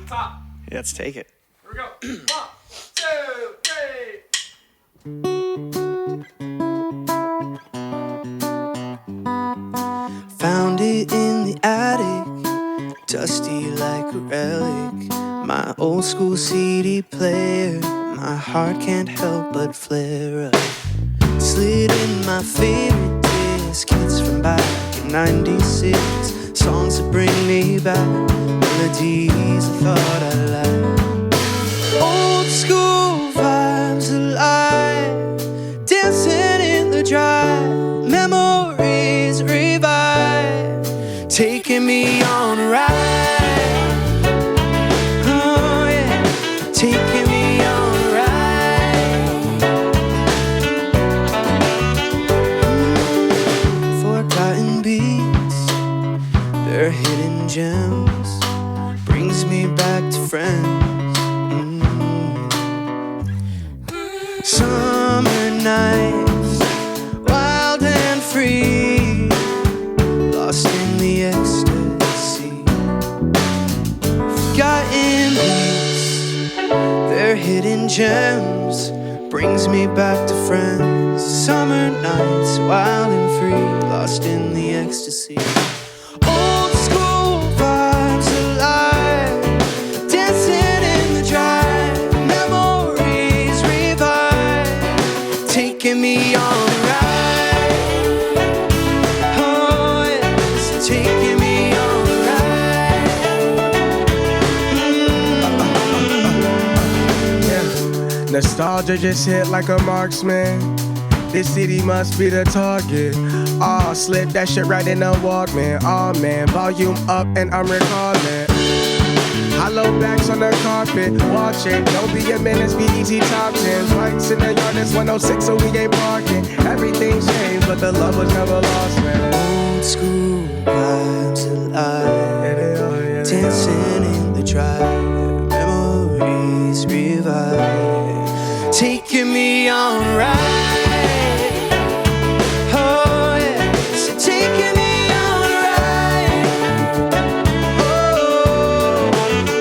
top. Yeah, let's take it. Here we go. 1, 2, 3. Found it in the attic, dusty like a relic. My old school CD player, my heart can't help but flare up. Slid in my favorite disc, hits from back in 96. Songs that bring me back, melodies I thought I liked. Old school vibes alive, dancing in the drive, memories revive, taking me on a ride. Oh yeah, taking me on a ride. Forgotten beats, they're hidden gems, brings me back to friends. Summer nights, wild and free, lost in the ecstasy. Forgotten beats, they're hidden gems, brings me back to friends. Summer nights, wild and free, lost in the ecstasy. Old school vibes alive, dancing in the drive, memories revive, taking me on a ride. Oh yes, taking me on a ride. Yeah. Nostalgia just hit like a marksman. This city must be the target. Oh, slip that shit right in the Walkman. Oh man, volume up and I'm recalling. Hollow backs on the carpet, watch it. Don't be a menace, BET top 10s. Lights in the yard, it's 106, so we ain't parking. Everything's changed, but the love was never lost, man. Old school vibes alive, Yeah, they are, yeah, they dancing in the drive, memories revive, taking me on a ride. Oh yes, taking me on a ride. Oh,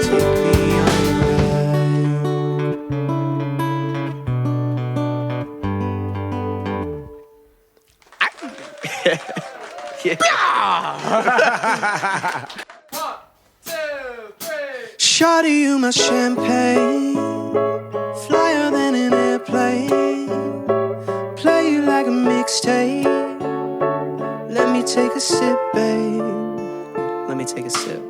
take me on a ride. Yeah. 1, 2, 3. Shawty, you my champagne, flyer than an airplane. Play you like a mixtape. Let me take a sip, babe. Let me take a sip.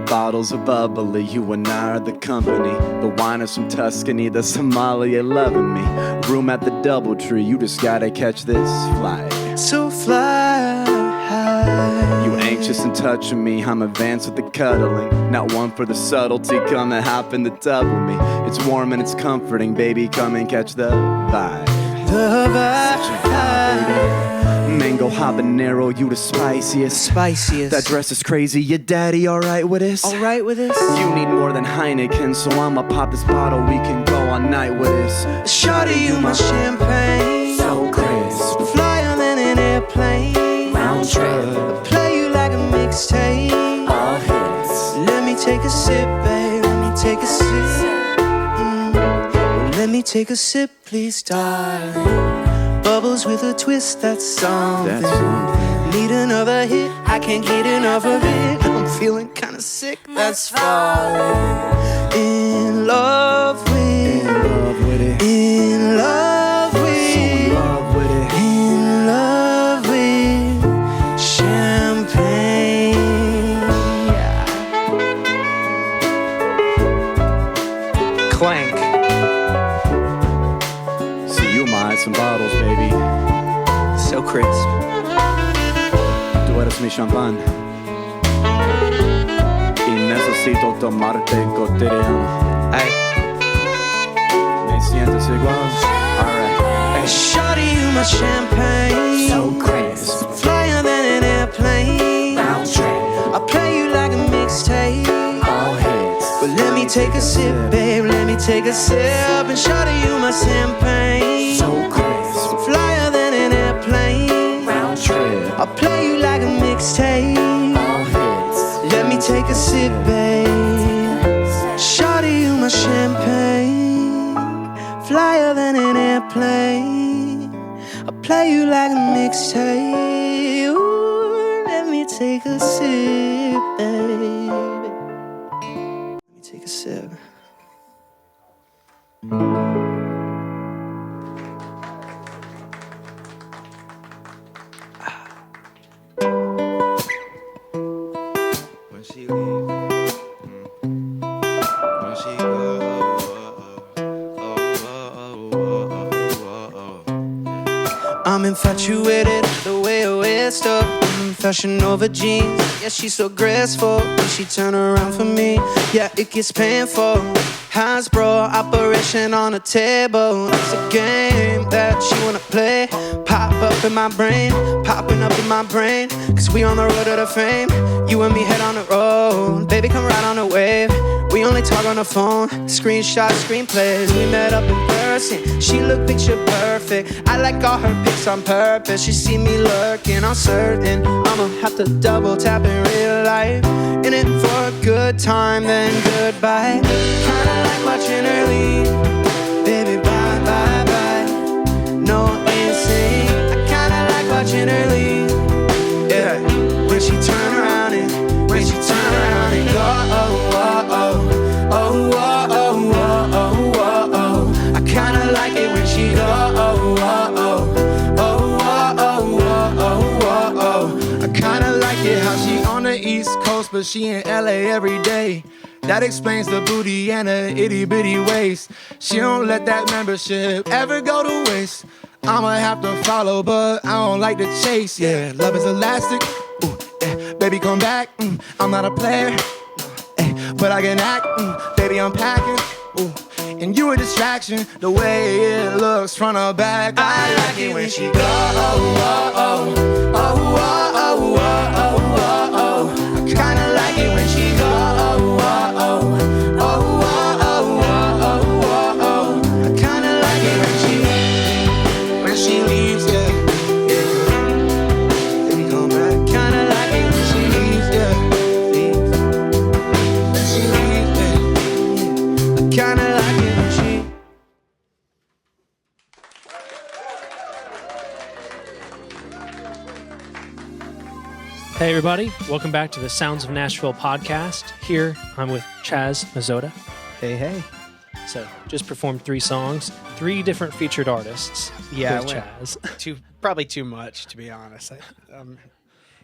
Bottles of bubbly, you and I are the company. The wine is from Tuscany, the Somalia loving me. Room at the Doubletree, you just gotta catch this flight. So fly high. You anxious and touching me, I'm advanced with the cuddling. Not one for the subtlety, come and hop in the tub with me. It's warm and it's comforting, baby, come and catch the vibe. The vibe. Mango habanero, you the spiciest. Spiciest. That dress is crazy, your daddy alright with this? Alright with this? You need more than Heineken, so I'ma pop this bottle, we can go all night with this. Shawty, you my champagne, So crisp. flyer than an airplane. Round trip. Play you like a mixtape. All hits. Let me take a sip, babe. Let me take a sip. Let me take a sip, please, darling. Bubbles with a twist, that's something. Need another hit, I can't get enough of it. I'm feeling kinda sick, that's falling. In love with, it. in love with, In love with it. in love with champagne. Clank. See, you might some bottles, baby. So crisp. Tú eres mi champán. Y necesito tomarte cotidiano. Ay. Me sientes igual. Alright. Shawty, you my champagne. So crisp. Flyer than an airplane. Round trip. I play you like a mixtape. All hits. But let me take a sip, babe. Let me take a sip. And shawty, you my champagne. So crisp. Flyer than an airplane. Round trip. I play you like a mixtape. All hits. Let me take a sip, babe. more champagne, flyer than an airplane. I'll play you like a mixtape. Ooh, let me take a sip, baby. Let me take a sip. When she leave, when she go, I'm infatuated the way her wears stuff. Fashion over jeans, yeah, she's so graceful. When she turn around for me, yeah, it gets painful. Hasbro operation on a table. It's a game that she wanna play. Pop up in my brain, popping up in my brain. Cause we on the road to the fame. You and me head on the road. Baby, come ride on the wave. We only talk on the phone. Screenshots, screenplays. We met up in person. She looked picture perfect. I like all her pics on purpose. She see me lurking, I'm certain I'ma have to double tap in real life. In it for a good time, then goodbye. Kinda like watching her leave. Baby, bye, bye, bye. No insane. I kinda like watching her leave. Yeah, when she turn around and when she turn around and go, oh, oh, oh, oh, oh, oh, oh, oh, oh. I kinda like it when she go, oh, oh, oh, oh, oh, oh, oh, oh, oh. I kinda like it how she on the East Coast, but she in LA every day. That explains the booty and her itty bitty waist. She don't let that membership ever go to waste. I'ma have to follow, but I don't like to chase. Yeah, love is elastic. Ooh, yeah. Baby, come back. I'm not a player, but I can act. Baby, I'm packing. Ooh, and you a distraction. The way it looks front or back. I like it when she go. Oh, oh, oh, oh, oh, oh, oh, oh, oh. I kinda like it when she go. Oh, oh, oh, oh, oh, oh, oh, oh, oh. I kinda like it when she leaves, yeah, yeah. Baby, come back. Kinda like it when she leaves, yeah, leaves. When she leaves, yeah. I kinda like it when she. Hey everybody, welcome back to the Sounds of Nashville Podcast. Here, I'm with Chaz Mazotta. Hey, hey. So, just performed 3 songs, 3 different featured artists Yeah, with I went Chaz. probably too much, to be honest.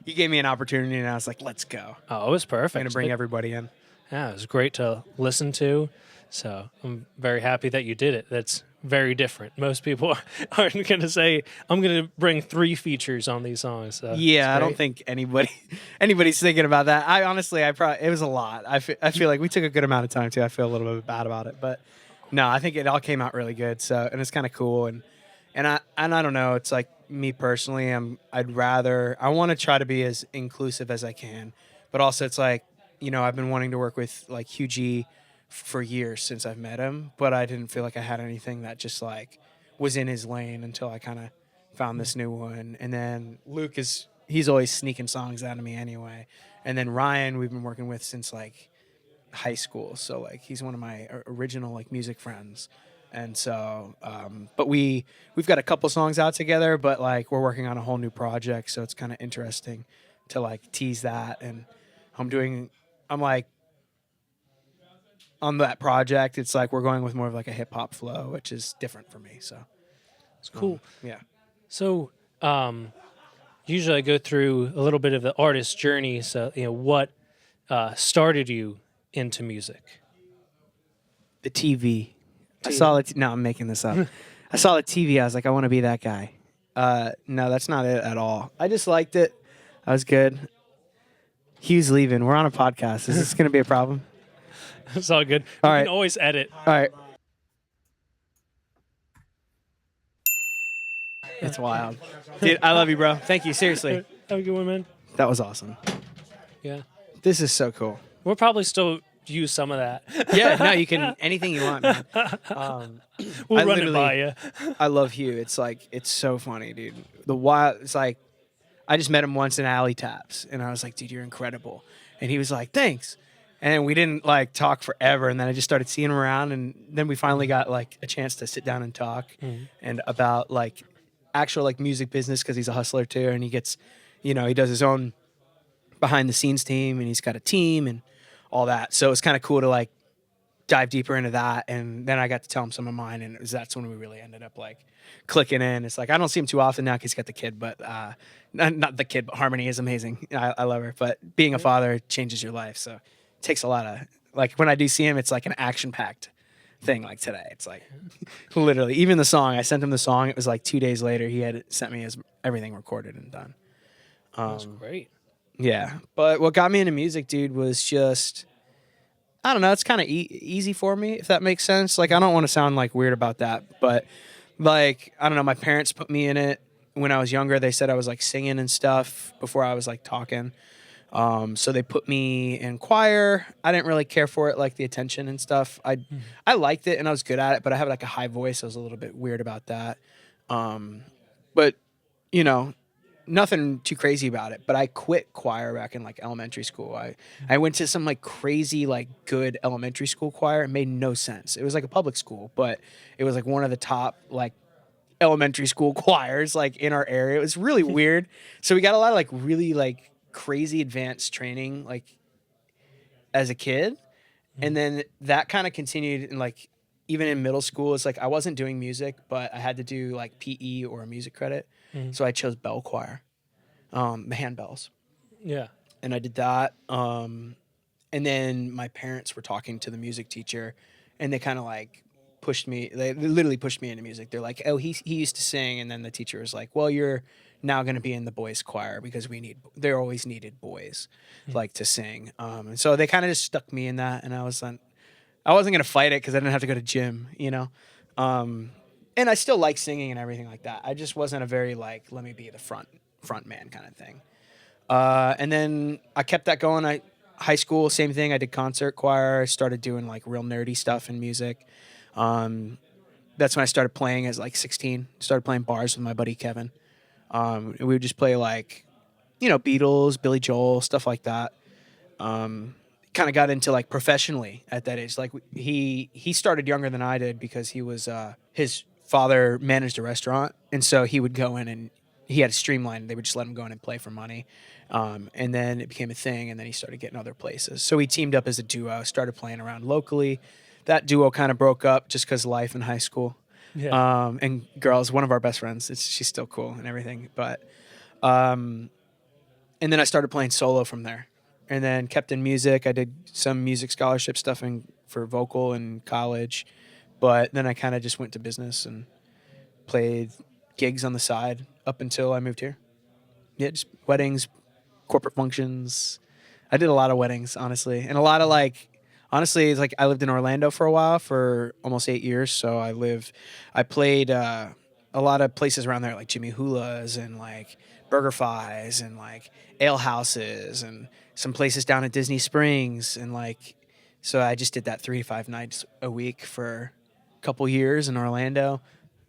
You gave me an opportunity, and I was like, let's go. Oh, it was perfect. I'm going to bring everybody in. Yeah, it was great to listen to. So, I'm very happy that you did it. That's very different. Most people aren't going to say, I'm going to bring 3 features on these songs. So Yeah, I don't think anybody's thinking about that. I honestly, it was a lot. I feel like we took a good amount of time, too. I feel a little bit bad about it. But, no, I think it all came out really good. So, and it's kind of cool. And I don't know. It's like me personally, I want to try to be as inclusive as I can. But also it's like, you know, I've been wanting to work with like Hugh G for years since I've met him, but I didn't feel like I had anything that just like was in his lane until I kind of found this new one. And then Luke he's always sneaking songs out of me anyway. And then Ryan, we've been working with since like high school. So like he's one of my original like music friends. And so, but we've got a couple songs out together, but like we're working on a whole new project. So it's kind of interesting to like tease that. And I'm like, on that project, it's like we're going with more of like a hip hop flow, which is different for me. So It's cool. Yeah. So, usually I go through a little bit of the artist's journey. So, you know, what started you into music? The TV. I saw it. No, I'm making this up. I saw the TV. I was like, I want to be that guy. No, that's not it at all. I just liked it. I was good. Hugh's leaving. We're on a podcast. Is this going to be a problem? It's all good. All You right. can always edit. All right. It's wild. Dude, I love you, bro. Thank you. Seriously. Have a good one, man. That was awesome. Yeah. This is so cool. We'll probably still use some of that. Yeah, no, you can, anything you want, man. We'll run it by you. I love Hugh. It's like, it's so funny, dude. It's like, I just met him once in Alley Taps, and I was like, dude, you're incredible. And he was like, thanks. And we didn't like talk forever. And then I just started seeing him around. And then we finally got like a chance to sit down and talk and about like actual like music business, because he's a hustler too. And he gets, he does his own behind the scenes team, and he's got a team and all that. So it's kind of cool to like dive deeper into that. And then I got to tell him some of mine. And that's when we really ended up like clicking in. It's like, I don't see him too often now because he's got the kid, but not the kid, but Harmony is amazing. I love her. But being a father changes your life. So it takes a lot of, like, when I do see him, it's like an action-packed thing like today. It's like literally, even the song, I sent him the song. It was like 2 days later, he had sent me everything recorded and done. That's great. Yeah. But what got me into music, dude, was just, I don't know, it's kind of easy for me, if that makes sense. Like, I don't want to sound like weird about that, but like, I don't know, my parents put me in it when I was younger. They said I was like singing and stuff before I was like talking. So they put me in choir. I didn't really care for it, like the attention and stuff. I liked it and I was good at it, but I have like a high voice. I was a little bit weird about that. But nothing too crazy about it. But I quit choir back in like elementary school. I went to some like crazy, like good elementary school choir. It made no sense. It was like a public school, but it was like one of the top like elementary school choirs like in our area. It was really weird. So we got a lot of like really like crazy advanced training like as a kid. And then that kind of continued in like even in middle school. It's like I wasn't doing music, but I had to do like PE or a music credit. So I chose bell choir, the handbells. Yeah. And I did that. And then my parents were talking to the music teacher, and they kind of like pushed me. They literally pushed me into music. They're like, "Oh, he used to sing," and then the teacher was like, "Well, you're now going to be in the boys' choir because they always needed boys like to sing." And so they kind of just stuck me in that, and I wasn't going to fight it because I didn't have to go to gym, And I still like singing and everything like that. I just wasn't a very like, let me be the front man kind of thing. And then I kept that going. High school, same thing. I did concert choir. I started doing like real nerdy stuff in music. That's when I started playing as like 16. Started playing bars with my buddy Kevin. And we would just play like, Beatles, Billy Joel, stuff like that. Kind of got into like professionally at that age. Like he started younger than I did because he was his father managed a restaurant, and so he would go in and he had a streamline. They would just let him go in and play for money. And then it became a thing, and then he started getting other places. So we teamed up as a duo, started playing around locally. That duo kind of broke up just because of life in high school. Yeah. And girls, one of our best friends, she's still cool and everything. But and then I started playing solo from there, and then kept in music. I did some music scholarship stuff for vocal in college. But then I kind of just went to business and played gigs on the side up until I moved here. Yeah, just weddings, corporate functions. I did a lot of weddings, honestly. And a lot of honestly, it's like I lived in Orlando for a while, for almost 8 years. So I played a lot of places around there, like Jimmy Hula's and like BurgerFi's and like ale houses and some places down at Disney Springs. And so I just did that 3 to 5 nights a week for couple years in Orlando,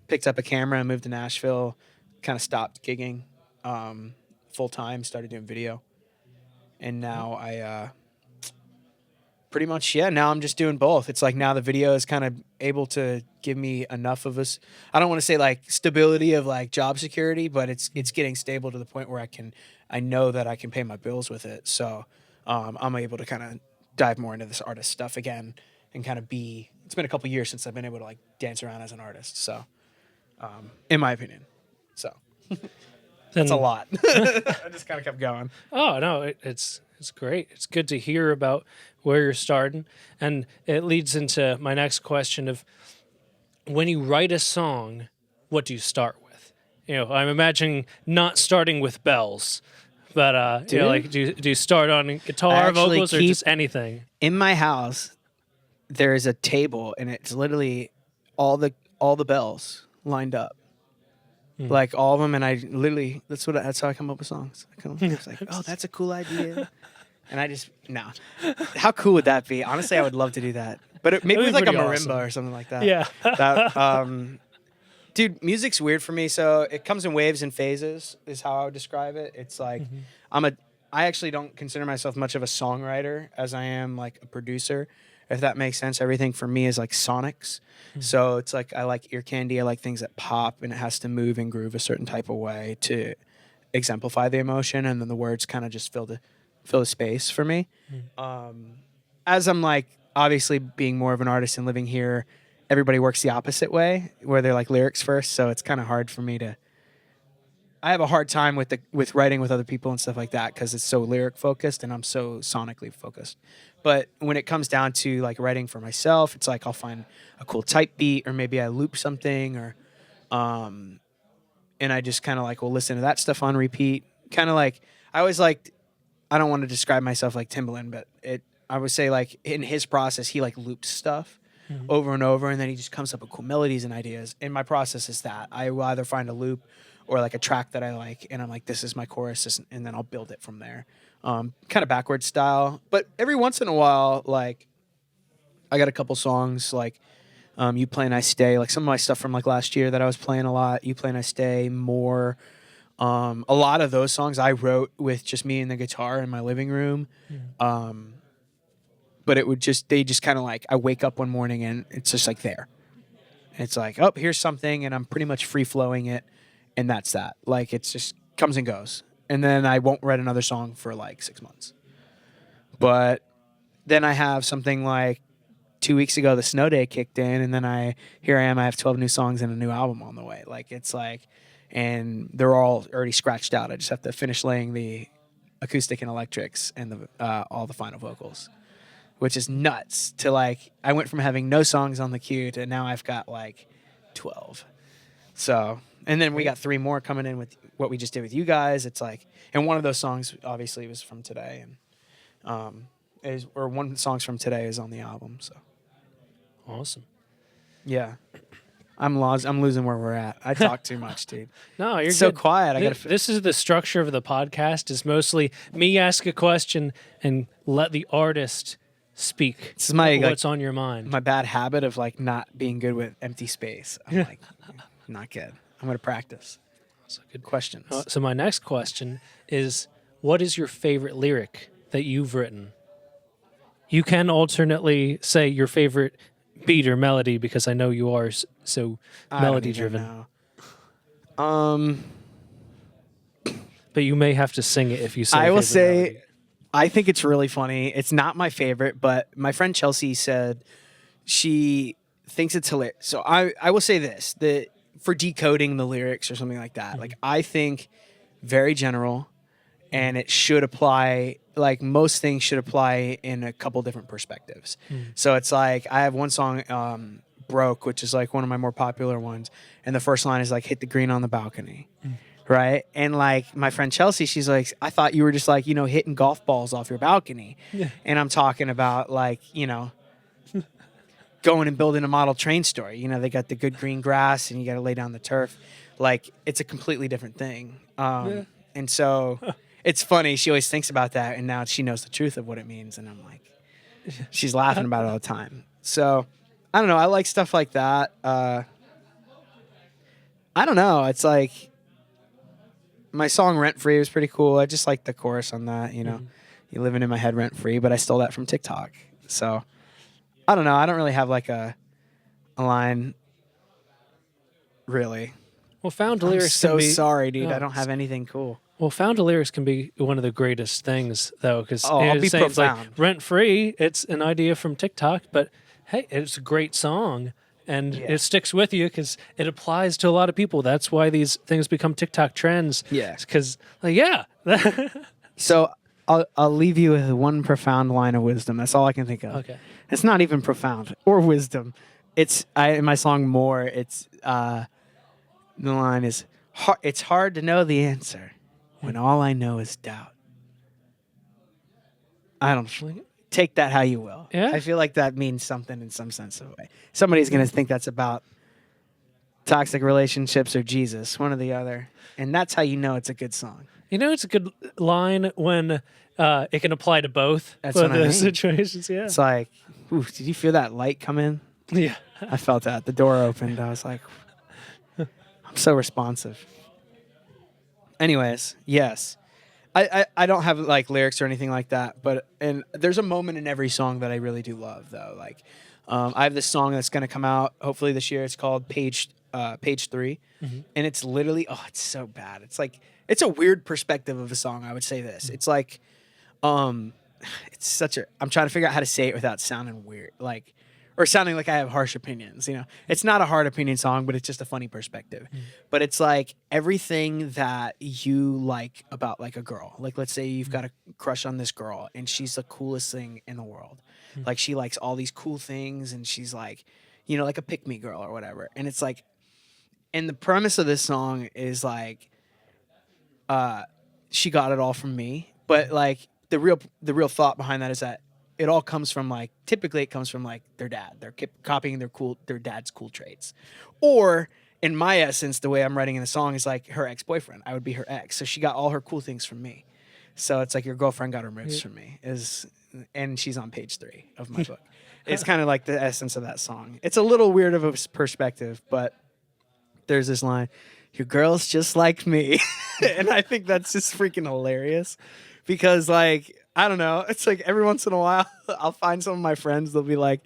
picked up a camera and moved to Nashville, kind of stopped gigging full time, started doing video. And now I pretty much, now I'm just doing both. It's like now the video is kind of able to give me enough of us. I don't want to say like stability of like job security, but it's getting stable to the point where I know that I can pay my bills with it. So I'm able to kind of dive more into this artist stuff again and kind of it's been a couple years since I've been able to like dance around as an artist. So, in my opinion, so that's a lot. I just kind of kept going. Oh no, it's great. It's good to hear about where you're starting, and it leads into my next question of when you write a song, what do you start with? I'm imagining not starting with bells, but do you start on guitar, vocals, or just anything? In my house, there is a table, and it's literally all the bells lined up, like all of them. And I literally, that's how I come up with songs. It's like, oh, that's a cool idea, and I just how cool would that be? Honestly, I would love to do that, but maybe with like a marimba or something like that. Yeah. Dude, music's weird for me, so it comes in waves and phases. Is how I would describe it. It's like I I actually don't consider myself much of a songwriter as I am like a producer, if that makes sense. Everything for me is like sonics. So it's like I like ear candy. I like things that pop, and it has to move and groove a certain type of way to exemplify the emotion, and then the words kind of just fill the space for me. As I'm like obviously being more of an artist and living here, everybody works the opposite way, where they're like lyrics first. So it's kind of hard for me to. I have a hard time with writing with other people and stuff like that because it's so lyric focused and I'm so sonically focused. But when it comes down to like writing for myself, it's like I'll find a cool type beat, or maybe I loop something, or and I just kind of like will listen to that stuff on repeat. Kind of like I always liked. I don't want to describe myself like Timbaland, but I would say like in his process, he like loops stuff over and over, and then he just comes up with cool melodies and ideas. And my process is that I will either find a loop or like a track that I like, and I'm like, this is my chorus, and then I'll build it from there. Kind of backwards style. But every once in a while, like, I got a couple songs, like, You Play and I Stay, like some of my stuff from like last year that I was playing a lot, You Play and I Stay, More. A lot of those songs I wrote with just me and the guitar in my living room. But they just kind of like, I wake up one morning and it's just like there. It's like, oh, here's something, and I'm pretty much free flowing it. And that's that. Like, it's just comes and goes. And then I won't write another song for like 6 months. But then I have something like 2 weeks ago, the snow day kicked in, and then here I am, I have 12 new songs and a new album on the way. Like, it's like, and they're all already scratched out. I just have to finish laying the acoustic and electrics and all the final vocals, which is nuts to like, I went from having no songs on the queue to now I've got like 12. So, and then we got 3 more coming in with what we just did with you guys. It's like, and one of those songs obviously was from today, and one song's from today is on the album. So, Awesome. Yeah, I'm losing where we're at. I talk too much, dude. No, you're so good. quiet. This is the structure of the podcast. Is mostly me ask a question and let the artist speak. This is my what's on your mind. My bad habit of like not being good with empty space. I'm like, not good. I'm gonna practice. That's a good Questions. So my next question is, what is your favorite lyric that you've written? You can alternately say your favorite beat or melody, because I know you are so melody driven. But you may have to sing it if you say. I will favorite say, melody. I think it's really funny. It's not my favorite, but my friend Chelsea said she thinks it's hilarious. So I will say this, that for decoding the lyrics or something like that, like I think very general, and it should apply, like most things should apply in a couple different perspectives. So it's like, I have one song, Broke, which is like one of my more popular ones. And the first line is like, hit the green on the balcony. Right. And like my friend Chelsea, she's like, I thought you were just like, hitting golf balls off your balcony. Yeah. And I'm talking about like, going and building a model train store. They got the good green grass and you got to lay down the turf. Like, it's a completely different thing. And so it's funny. She always thinks about that. And now she knows the truth of what it means. And I'm like, she's laughing about it all the time. So I don't know. I like stuff like that. I don't know. It's like my song Rent Free was pretty cool. I just like the chorus on that. You're living in my head rent free, but I stole that from TikTok. So I don't know. I don't really have like a line, really. Well, found I'm lyrics. so can be, sorry, dude. No, I don't have anything cool. Well, found lyrics can be one of the greatest things, though, because I'll be profound. like Rent Free. It's an idea from TikTok, but hey, it's a great song, and it sticks with you because it applies to a lot of people. That's why these things become TikTok trends. Yeah, because So I'll leave you with one profound line of wisdom. That's all I can think of. Okay. It's not even profound or wisdom. It's in my song More. It's the line is, it's hard to know the answer when all I know is doubt. I don't take that how you will. Yeah. I feel like that means something in some sense of way. Somebody's going to think that's about toxic relationships or Jesus, one or the other. And that's how you know it's a good song. It's a good line when it can apply to both. That's what I mean. Situations. Yeah. It's like, ooh, did you feel that light come in? Yeah. I felt that. The door opened. I was like, I'm so responsive. Anyways, yes. I don't have like lyrics or anything like that, but and there's a moment in every song that I really do love though. Like I have this song that's gonna come out hopefully this year. It's called Page 3, and it's literally it's so bad. It's like it's a weird perspective of a song. I would say this. It's like it's such a. I'm trying to figure out how to say it without sounding weird, like or sounding like I have harsh opinions. You know, it's not a hard opinion song, but it's just a funny perspective. But it's like everything that you like about like a girl. Like let's say you've got a crush on this girl, and she's the coolest thing in the world. Like she likes all these cool things, and she's like, you know, like a pick me girl or whatever. And it's like, and the premise of this song is like, she got it all from me, but like the real thought behind that is that it all comes from like typically it comes from like their dad. They're copying their dad's cool traits, or in my essence, the way I'm writing in the song is like her ex-boyfriend. I would be her ex, so she got all her cool things from me. So it's like your girlfriend got her moves from me, and she's on page 3 of my book. It's kind of like the essence of that song. It's a little weird of a perspective, but there's this line, "Your girl's just like me," and I think that's just freaking hilarious because like. I don't know. It's like every once in a while, I'll find some of my friends. They'll be like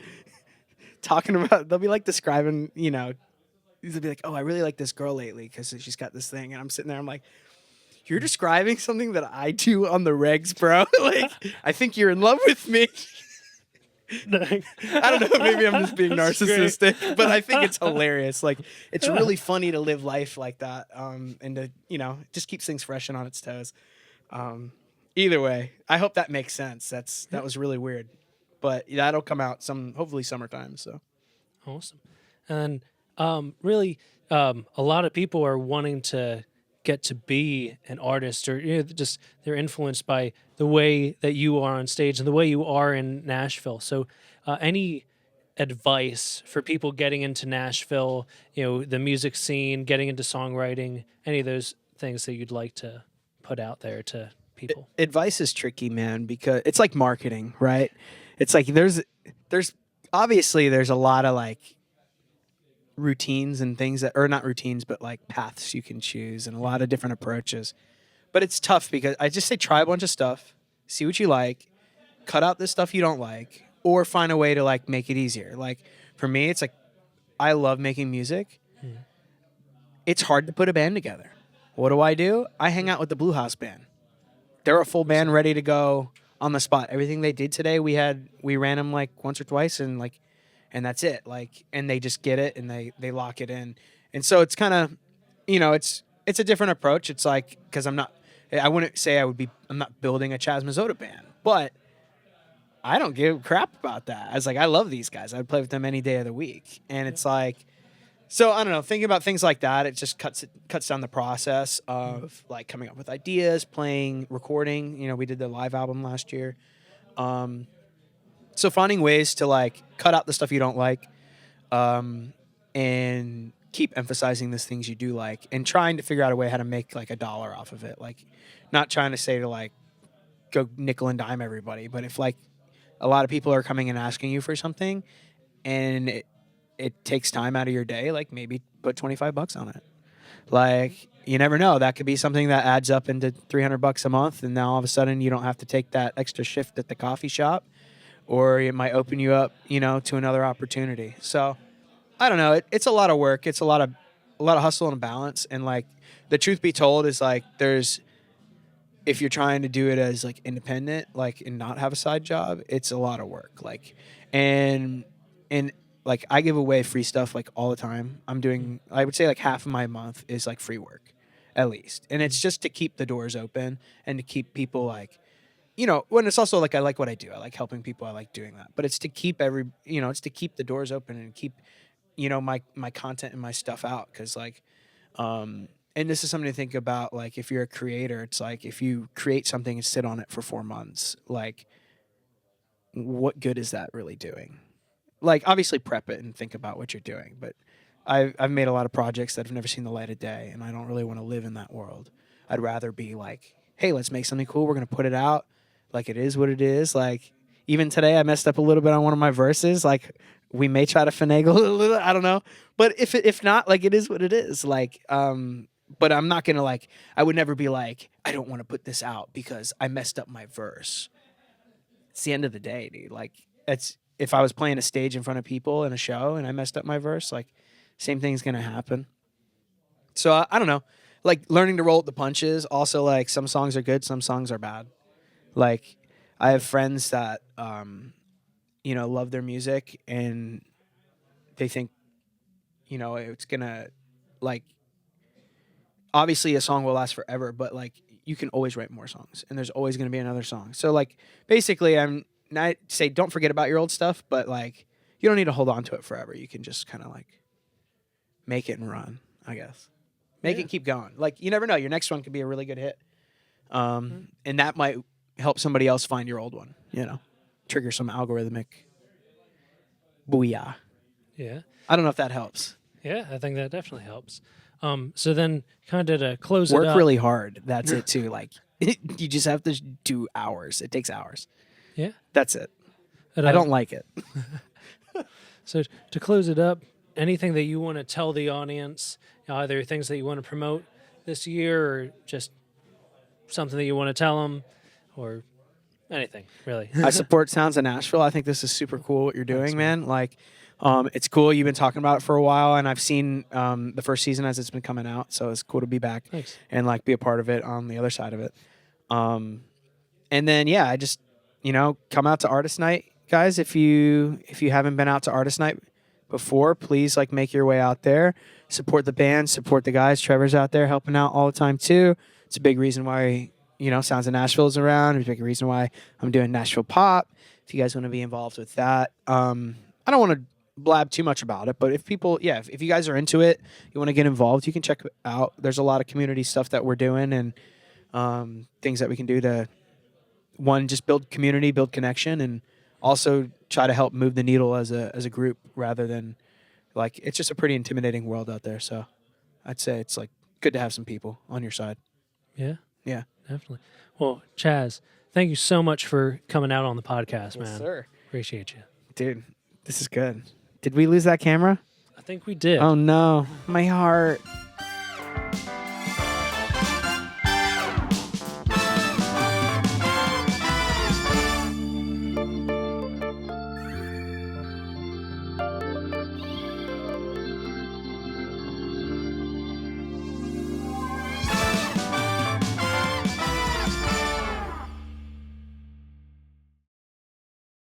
they'll be like describing, you know, they'll be like, "Oh, I really like this girl lately because she's got this thing." And I'm sitting there, I'm like, "You're describing something that I do on the regs, bro. Like, I think you're in love with me." I don't know. Maybe I'm just being narcissistic, but I think it's hilarious. Like, it's really funny to live life like that, and to, you know, just keeps things fresh and on its toes. Either way, I hope that makes sense. That was really weird, but that'll come out hopefully summertime. So Awesome. And really, a lot of people are wanting to get to be an artist, or just they're influenced by the way that you are on stage and the way you are in Nashville. So, any advice for people getting into Nashville? The music scene, getting into songwriting, any of those things that you'd like to put out there to people? Advice is tricky, man, because it's like marketing, right? It's like there's obviously there's a lot of like routines and things that, or not routines, but like paths you can choose and a lot of different approaches. But it's tough because I just say try a bunch of stuff, see what you like, cut out the stuff you don't like, or find a way to like make it easier. Like for me, it's like I love making music. It's hard to put a band together. What do? I hang out with the Blue House band. They're a full band ready to go on the spot. Everything they did today, we ran them like once or twice and that's it. Like, and they just get it and they lock it in. And so it's kind of, it's a different approach. It's like, cause I'm not building a Chaz Mazotta band, but I don't give a crap about that. I was like, I love these guys. I'd play with them any day of the week. And it's like, so I don't know, thinking about things like that, it just cuts down the process of like coming up with ideas, playing, recording. We did the live album last year. So finding ways to like cut out the stuff you don't like, and keep emphasizing the things you do like, and trying to figure out a way how to make like $1 off of it. Like not trying to say to like go nickel and dime everybody, but if like a lot of people are coming and asking you for something and it takes time out of your day, like maybe put $25 on it. Like you never know, that could be something that adds up into $300 a month, and now all of a sudden you don't have to take that extra shift at the coffee shop, or it might open you up, to another opportunity. So I don't know, it's a lot of work. It's a lot of hustle and balance. And like the truth be told is like if you're trying to do it as like independent, like and not have a side job, it's a lot of work. Like and like I give away free stuff like all the time. I would say like half of my month is like free work, at least. And it's just to keep the doors open and to keep people like, when it's also like I like what I do. I like helping people. I like doing that. But it's to keep it's to keep the doors open and keep, my content and my stuff out. Because like, and this is something to think about. Like if you're a creator, it's like if you create something and sit on it for 4 months, like what good is that really doing? Like obviously prep it and think about what you're doing, but I've made a lot of projects that have never seen the light of day, and I don't really want to live in that world. I'd rather be like, hey, let's make something cool. We're going to put it out. Like it is what it is. Like even today I messed up a little bit on one of my verses. Like we may try to finagle a little, I don't know. But if not, like it is what it is. Like, but I'm not gonna like. I would never be like, I don't want to put this out because I messed up my verse. It's the end of the day, dude. Like, it's if I was playing a stage in front of people in a show and I messed up my verse, like, same thing's gonna happen. So I don't know, like learning to roll with the punches. Also, like some songs are good, some songs are bad. Like I have friends that love their music and they think, it's gonna like. Obviously, a song will last forever, but like you can always write more songs, and there's always gonna be another song. So like basically, I'm not say don't forget about your old stuff, but like you don't need to hold on to it forever. You can just kind of like make it and run, I guess. Make it keep going. Like you never know, your next one could be a really good hit, and that might help somebody else find your old one. Trigger some algorithmic booyah. Yeah. I don't know if that helps. Yeah, I think that definitely helps. So then kind of to close Work it up. really hard. That's it too. Like you just have to do hours. It takes hours. Yeah. That's it. And, I don't like it. So to close it up, anything that you want to tell the audience, either things that you want to promote this year or just something that you want to tell them or anything, really. I support Sounds of Nashville. I think this is super cool what you're doing, man. Like, it's cool. You've been talking about it for a while, and I've seen the first season as it's been coming out, so it's cool to be back and like be a part of it on the other side of it. And then I just come out to Artist Night, guys. If you haven't been out to Artist Night before, please like make your way out there. Support the band, support the guys. Trevor's out there helping out all the time too. It's a big reason why Sounds of Nashville is around. It's a big reason why I'm doing Nashville Pop. If you guys want to be involved with that, I don't want to blab too much about it, but if people, if you guys are into it, you want to get involved, you can check it out. There's a lot of community stuff that we're doing and things that we can do to just build community, build connection, and also try to help move the needle as a group rather than like it's just a pretty intimidating world out there. So I'd say it's like good to have some people on your side. Yeah, definitely. Well, Chaz, thank you so much for coming out on the podcast, man. Yes, sir. Appreciate you, Dude. This is good. Did we lose that camera? I think we did. Oh no, my heart.